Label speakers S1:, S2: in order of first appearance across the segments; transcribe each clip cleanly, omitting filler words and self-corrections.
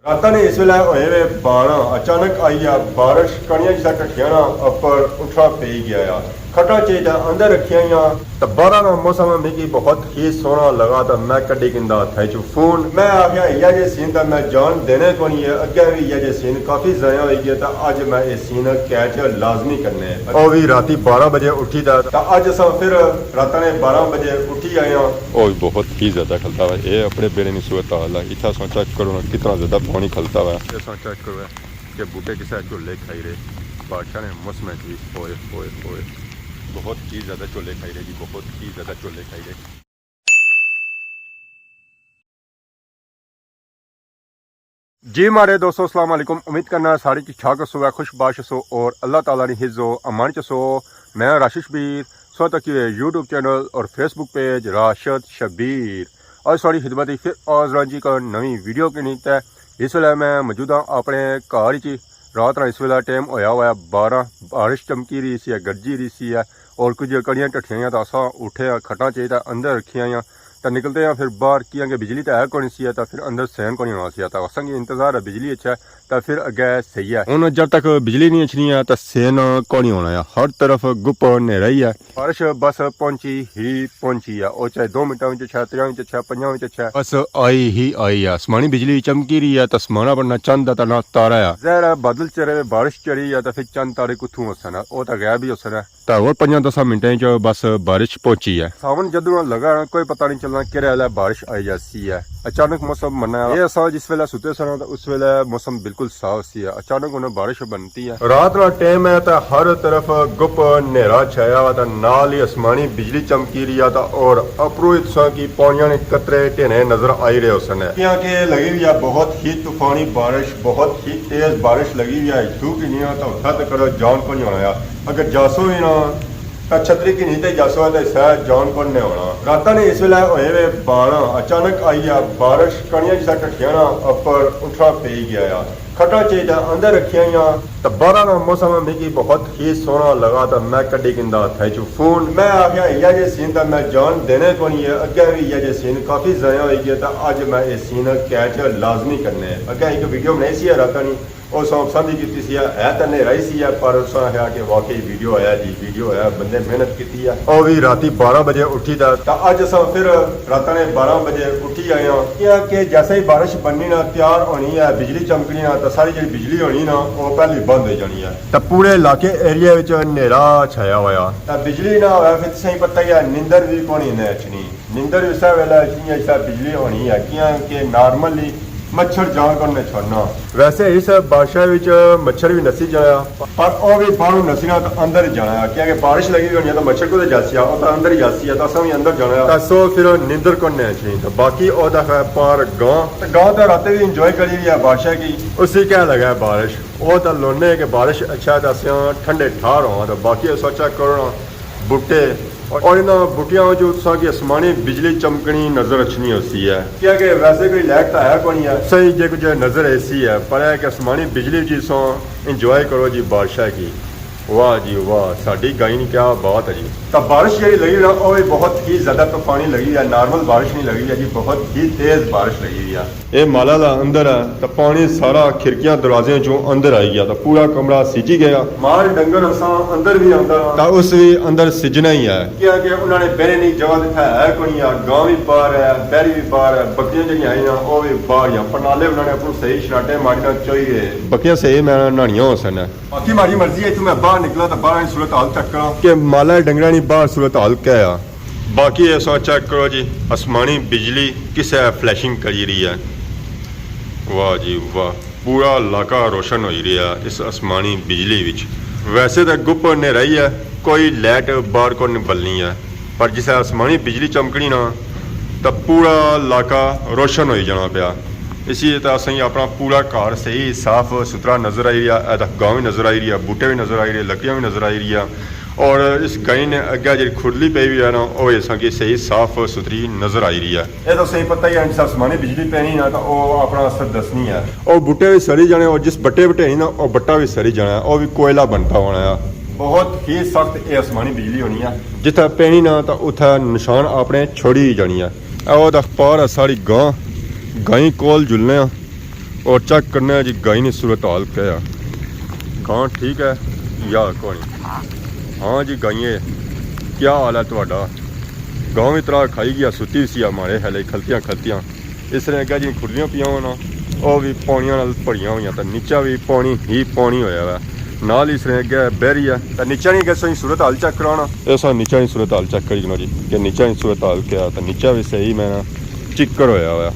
S1: रात ने इस वेले होए वे 12 अचानक आई आ बारिश कणियां जिसा टठियां ना ऊपर उठा पे गया आ खटा चीजा अंदर रखिया तो 12 का मौसम मिगी बहुत ही सोहना लगा तो मैं कड्डी किंदा थे चू फोन मैं आ गया इया जे सीन तो मैं जान देने को नहीं है अगे भी इया जे सीन काफी ज़ाया हो गया तो अज मैं ये सीन कैच लाजमी करने और भी राती 12 बजे उठी था तो अज अस फिर रात ने 12 बजे उठी आए
S2: और बहुत ही ज्यादा खलता हुआ ये अपने बेड़े की सूरत हाल है इतना सो चेक करो ना कितना ज्यादा पानी खलता हुआ है चेक करो कि बूटे किसा झोले खाई रहे बादशाह ने मौसम जी होए होए होए बहुत ही ज्यादा झोले खाई रहे जी बहुत ही ज्यादा झोले खाई रहे।
S1: जी मारे दोस्तों अस्सलाम वालेकुम उम्मीद करना सारी ठीक ठाक सो खुशबाश सो और अल्लाह ताला ने हिज़्ज़ो अमान च सो मैं राशिद शबीर सो तक यूट्यूब चैनल और फेसबुक पेज राशिद शबीर और सारी खिदमत फिर आजरान जी का नवी वीडियो की नीत है। इस वेले मैं मौजूद हाँ अपने घर च रात ना इस वेला टाइम होया हुआ 12 बारिश चमकी रही सी है गरजी रही सी है और कुछ कड़ियाँ टठियाँ तो असा उठे खटा चाहिए अंदर रखिया तो निकलते हैं फिर बाहर किया कि बिजली तो है कौन सी है तो फिर अंदर सहन को नहीं होना सी तो असंग इंतजार है बिजली अच्छा है तो फिर अगे सही है हूँ जब तक बिजली नहीं अच्छी है तो सहन को नहीं होना है हर तरफ गुप नेरा ही है बारिश बस पहुंची है और चाहे 2 मिनटों में 3 मिनट 5 मिनट बस आई ही आई है आसमानी बिजली चमकी रही है तो आसमाना बनना चंद तो ना तारा है जहर है बादल चढ़े बारिश चढ़ी है तो फिर चंद तारे कुथू होसन वो तो गया भी होसन है तो और 5-10 मिनटें च बस बारिश पहुंची है सावन जदों लगा कोई पता नहीं चलना कि बारिश आई जाती है अचानक मौसम बना ये असा जिस वेले सुते सन तो उस वेले मौसम बिल्कुल साफ सी है अचानक उन्हें बारिश बनती है रात का टाइम है तो हर तरफ गुप नेरा छाया हुआ तो नाल ही आसमानी बिजली चमकी रही है और अपरोहित की पौनिया ने कतरे टेने नजर आई रहे उसन के लगी हुई है बहुत ही तूफानी बारिश बहुत ही तेज बारिश लगी हुई है धूप ही नहीं हो तो उठा करो जान को नहीं होना अगर जासो भी ना छतरी की नीचे जासो तो शायद जान को नहीं होना रात ने इस वेले होए वे 12 अचानक आई आ बारिश कणियां जिसा टठियां ना ऊपर उठा पे गया आ खटा चाहिए अंदर रखिया तो 12 का मौसम मिगी बहुत ही सोहना लगा तो मैं कड्डी किंदा थे चू फोन मैं आ गया इया जे सीन तो मैं जान देने को नहीं है अगे भी इया जे सीन काफी ज़ाया हो गया तो अज मैं ये सीन कैच लाजमी करने अगे एक वीडियो बनाई सी रात नहीं और सौ पसंद ही की है तो नेरा ही सी पर उस है कि वाकई वीडियो आया जी वीडियो आया बंदे मेहनत की है और भी राती 12 बजे उठी था तो अज अस फिर रात ने 12 बजे उठी आए हैं कि जैसे ही बारिश बननी ना तैयार होनी है बिजली चमकनी ना तो सारी जी बिजली होनी ना वो पहले बंद हो जानी है तो पूरे इलाके एरिया नेरा छाया हुआ तो बिजली ना हो फिर सही पता ही है नींदर भी कौन नहीं अचनी नींदर भी उस वेले अचनी ऐसा बिजली होनी है कि नॉर्मली मच्छर जान करने छोड़ना वैसे इस बादशाह मच्छर भी नसी जाया पर वह भी बाहरों नसीना तो अंदर ही जाना है क्योंकि बारिश लगी होनी है तो मच्छर को जासी है तो अंदर ही जासी है तो असं भी अंदर जाना है सो फिर नींदर करने चाहिए तो बाकी पर गाँव तो रात भी इंजॉय करी रही है बादशाह की उसी क्या लगा है बारिश वो तो लोने कि बारिश अच्छा तो असं ठंडे ठार हो तो बाकी सोचा करो बूटे और इन बूटियां जो की आसमानी बिजली चमकनी नजर अच्छी होती है क्या कि वैसे कोई लैक तो है कौन है सही जो कुछ नजर ऐसी है पर है कि आसमानी बिजली जी सो इंजॉय करो जी बादशाह की वाह जी वाह साड़ी गाई क्या बात है जी तो बारिश जी लगी ना वो भी बहुत ही ज्यादा तूफानी लगी है नॉर्मल बारिश नहीं लगी है जी बहुत ही तेज बारिश लगी हुई है ये माला का अंदर है तो पानी सारा खिड़कियां दरवाजे चो अंदर आई गया तो पूरा कमरा सिजी गया माल डंगर असा अंदर भी आंदा तो उस भी अंदर सिजना ही है क्या कि उन्होंने बहने नहीं जगह दिखाया है कोई गांव भी बाहर है बैरी भी बाहर है बकरियां जी आई ना वो भी बाहर है प्रणाले उन्होंने अपने सही शराटे मारना चाहिए बकरियां सही मैं नहानिया हो सन बाकी मारी मर्जी है तू मैं बाहर निकला तो बाहर सूरत हाल चेक करो कि माला डंगरा बाहर सूरत हाल क्या है बाकी ऐसा चेक करो जी आसमानी बिजली किस फ्लैशिंग करी रही है वाह जी वाह पूरा इलाका रोशन हो रहा है इस आसमानी बिजली विच वैसे तो गुप नेरा ही है कोई लाइट बाहर को नहीं बलनी है पर जिस आसमानी बिजली चमकनी ना तो पूरा इलाका रोशन हो जाना पाया इसी तो असं अपना पूरा घर सही साफ सुथरा नज़र आई रहा है गाँव भी नज़र आई रही है बूटे भी नज़र आई रही है लकड़ियाँ भी नज़र आई रही है और इस गाय ने अगे जी खुरली पे भी है ना वो इसा की सही साफ सुथरी नज़र आई रही है ये तो सही पता ही है आसमानी बिजली पैनी ना तो वो अपना असर दसनी है और बूटे भी सड़ी जाने और जिस बट्टे बटे ना वो बट्टा भी सड़ी जाना है वो भी कोयला बनता होना है बहुत ही सख्त ये आसमानी बिजली होनी है जिथे पैनी ना तो उथे निशान अपने छोड़ी जानी है और अखबार है सारी गाय कोल जुलने
S2: और चेक करना है जी गाय ने सूरत हाल क्या है। गां ठीक है या कौन? हाँ जी गाइए क्या हाल है थोड़ा? गांव इतना खाई गया सुती सी हमारे हले खलतियाँ खलतियाँ इस तरह क्या जी खुलियाँ पियाँ ना वो भी पानिया नाल भरियां हुई तो नीचा भी पानी ही पानी होया वा नाल इस तरह क्या बहरी है तो नीचा नहीं गए सही सूरत हाल चेक कराना ऐसा नीचा ही सूरत हाल चेक करी जी कि नीचा ही सूरत हाल क्या तो नीचा भी सही मैं चिक्कर होया हुआ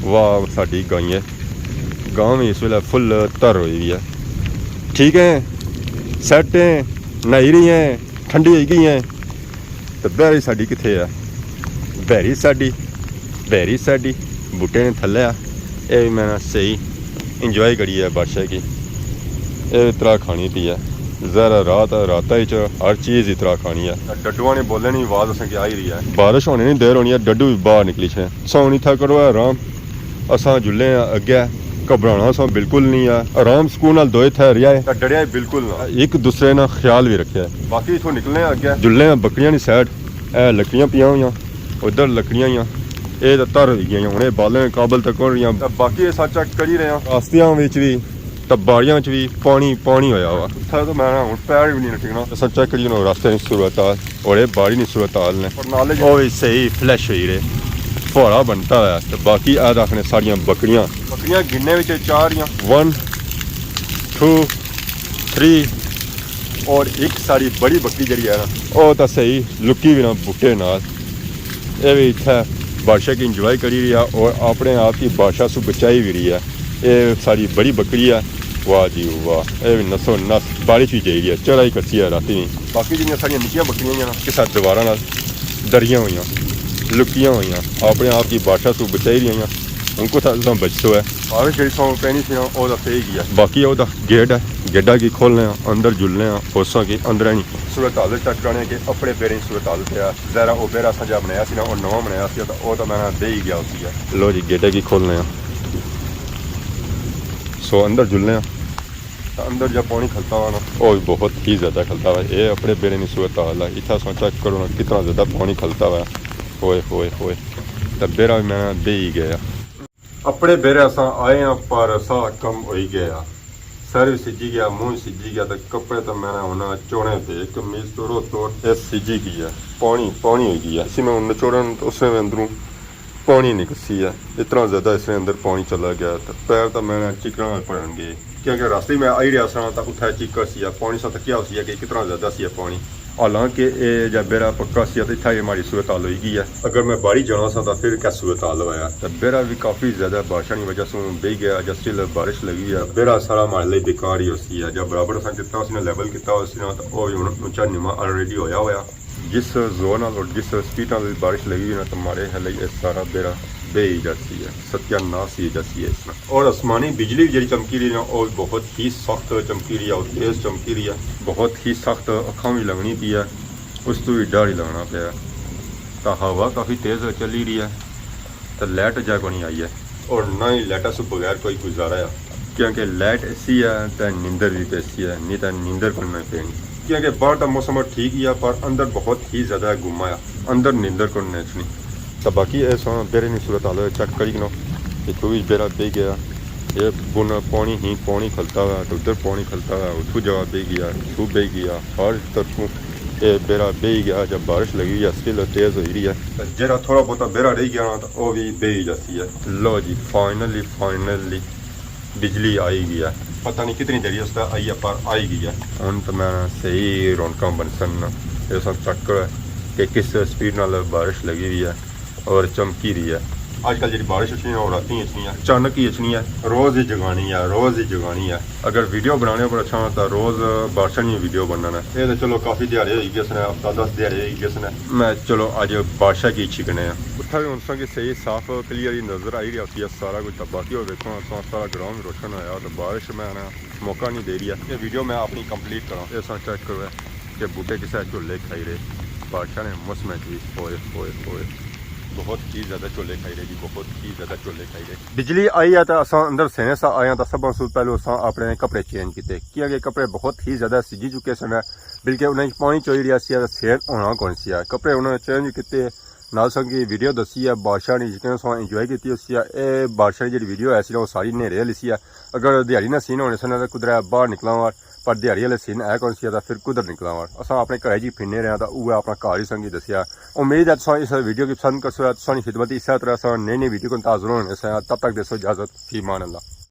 S2: वाह साड़ी गाइए गांव में इस वेले फुल तर हुई भी है ठीक है सैट है नही रही हैं ठंडी हो गई हैं तो बहरी साड़ी कितने है बहरी साड़ी बूटे ने थले आ ये मैं सही इंजॉय करी है बादशाह की ये तरह खानी पी है जरा रात ही हर चीज़ ही तरह खानी है डड्डुआ ने बोले नहीं आवाज़ असें आ ही रही है बारिश होने नहीं देर होनी है डड्डू भी बाहर निकली छे सौनी था करो आराम असा जुल्ले अगे घबराना सो बिल्कुल नहीं है आराम सुकून नाल दोए थे रिया है डरिया बिल्कुल ना एक दूसरे ना ख्याल भी रखे बाकी इथों निकलने अगे जुल्ले बकरियां नी साइड लकड़ियां पियां हुई उधर लकड़ियां ही ये तो तर हो गई हूँ बालें काबल तक हो रही बाकी ये सच चेक कर ही रहे हैं रास्तियां भी बाड़ियां भी पानी होया हुआ उत्थे तो मैं हूँ पैर भी नहीं टिकना अस चेक करिए ना रास्ते की सूरत हाल और ये बाड़ी नहीं सूरत हाल ने वो भी सही फ्लैश हुई रहे फोड़ा बनता है तो बाकी आ रखने सारियां बकरियां गिनने में 4 1 2 3 और एक सारी बड़ी बकरी जी है ना वो तो सही लुकी भी ना बूटे नाल ये भी इतना बादशाह की इंजॉय करी रही है और अपने आप की बादशाह से बचाई भी रही है ये सारी बड़ी बकरी है वाह जी वाह ये भी नसो नस बारिश भी चाहिए है चढ़ाई कसी है राती नहीं बाकी जी सारिया निक्कियां बकरियां ना किसा दीवारा नाल डरियां हुई लुकियां हुई अपने आप की बादशाह से बचाई रही हैं उनको तो बचतो है बारिश जी सौ पैनी थी वो तो सही गया बाकी वो गेट है गेडा की खोलने अंदर जुलने होसा की अंदर नहीं सूरत हाल चेक करने के अपने पेरें सूरत हाल पे जरा वो बेरा सजा बनाया सी ना और नवा बनाया सी तो वो तो मैं दे ही गया उसी लो जी गेटे की खोलने सो अंदर जुलने अंदर जब पानी खलता हुआ ना वो भी बहुत ही ज़्यादा खलता हुआ ये अपने बेरे की सूरत हाल है इतना सो चेक करो ना कितना ज़्यादा पानी खलता हुआ होए तो बेरा भी मैं दे ही गया अपने बेरे असा आए हैं पर सा कम हो ही गया सर भी सिजी गया मुँह सिजी गया तो कपड़े तो मैंने होना चोड़े थे कमीज तोड़ो तोड़ ये सिजी की है पानी हो गया इसी में निचोड़न तो उसमें अंदरों पानी निकसी है इतना ज़्यादा इसमें अंदर पानी चला गया तो पैर तो मैंने चिकना पड़न गए क्योंकि रास्ते में आई रहा सा तो उठा चिकर सी पानी सा तो क्या हो कि कितना ज़्यादा सी पानी हालांकि ये जब बेरा पक्का सी तो इतना हमारी सूरत हाल हुई है अगर मैं बाड़ी जाना सा तो फिर क्या सूरत हाल होया तो बेरा भी काफ़ी ज़्यादा बारिश की वजह से बह गया जब स्टिल बारिश लगी है बेरा सारा हमारे लिए बेकार ही होती है जब बराबर असा कितना उसने लेवल किया तो वो भी ऊंचा नीवा ऑलरेडी होया होया जिस जोर नाल और जिस स्पीड नाल बारिश लगी हुई ना तो हमारे लिए सारा बेरा बह ही जाती है सत्यानाश ही जाती है इसमें और आसमानी बिजली जी चमकी रही है और बहुत ही सख्त चमकी रही है और तेज़ चमकी रही है बहुत ही सख्त अखां भी लगनी पी है उस तो भी डर ही लगना पाया तो हवा काफ़ी तेज़ चली रही है तो लाइट जा को नहीं आई है और ना ही लाइटा से बगैर कोई गुजारा है क्योंकि लाइट ऐसी है तो नींदर भी ऐसी है नहीं तो नींदर को नहीं पैनी क्योंकि बाहर का मौसम ठीक ही है पर अंदर बहुत ही ज़्यादा गुमा है अंदर नींदर को नहीं तो बाकी ऐसा बेरे की सूरत हाल चेक करी ना कि तू भी बेरा बह गया ये बुन पानी ही पानी खलता हुआ तो उधर पानी खलता हुआ उठू जवा बह गया तू बह गया हर तरफों ये बेरा बह गया जब बारिश लगी है स्टिल तेज़ हो रही है जरा थोड़ा बहुत बेरा रह गया ना तो वो भी बह ही जाती है लो जी फाइनली बिजली आई गई है पता नहीं कितनी देरी उसका आई है पर आई गई है हम तो मैं सही रौनक बन सन ये सब चक्कर कि किस स्पीड नाल बारिश लगी हुई है और चमकी रही है आजकल जी बारिश अच्छी है और राती अच्छी है अचानक ही अच्छी है रोज़ ही जगानी है अगर वीडियो बनाने पर अच्छा होता रोज़ बारिश नहीं वीडियो बनना है ये तो चलो काफ़ी दिहाड़े हो गए ने हफ्ता 10 दिहाड़े हो गए ने मैं चलो अज बारिश की छिकने उत्था भी उनसा की सही साफ क्लीयर नज़र आई रही होती है सारा कुछ बाकी हो देखो सारा ग्राउंड रोशन होया तो बारिश में मौका नहीं दे रही है ये वीडियो मैं अपनी कंप्लीट करा ऐसा चेक करो कि बूटे किसी झोले खाई रहे बारिश ने मौसम होए बहुत ही ज़्यादा चोले खाई रहे जी बहुत ही ज़्यादा चोले खाई रहे बिजली आई है तो अस अंदर सेने सा आया तो सब तो पहले अस अपने कपड़े चेंज किए क्योंकि कपड़े बहुत ही ज़्यादा सिजी चुके सन बल्कि उन्हें पानी चोई रहा सेन होना कौन सी है कपड़े उन्होंने चेंज किए
S1: ਨਾਲ ਸੰਗੀ ਵੀਡੀਓ ਦੱਸੀ ਹੈ ਬਾਦਸ਼ਾਹ ਨੇ ਜਿਵੇਂ ਸੋ ਇੰਜੋਏ ਕੀਤੀ ਉਸੀ ਆ ਇਹ ਬਾਦਸ਼ਾਹ ਦੀ ਜਿਹੜੀ ਵੀਡੀਓ ਆਈ ਸੀ ਉਹ ਸਾਰੀ ਹਨੇਰੇ ਵਾਲੀ ਸੀ ਅਗਰ ਦਿਹਾੜੀ ਨਾਲ ਸੀਨ ਹੋਣੇ ਸਨ ਤਾਂ ਕੁਦਰਾ ਬਾਹਰ ਨਿਕਲਾਂ ਵਾਰ ਪਰ ਦਿਹਾੜੀ ਵਾਲੇ ਸੀਨ ਹੈ ਕੌਣ ਸੀ ਤਾਂ ਫਿਰ ਕੁਦਰ ਨਿਕਲਾਂ ਵਾਰ ਅਸਾਂ ਆਪਣੇ ਘਰ ਜੀ ਫਿਰਨੇ ਰਿਹਾ ਤਾਂ ਉਹ ਆਪਣਾ ਘਰ ਹੀ ਸੰਗੀ ਦੱਸਿਆ उम्मीद है तुम इस वीडियो की पसंद कर सो खिदमत इस तरह नई नई वीडियो को इंतजार होने से तब तक दसो इजाजत फी मान अल्लाह।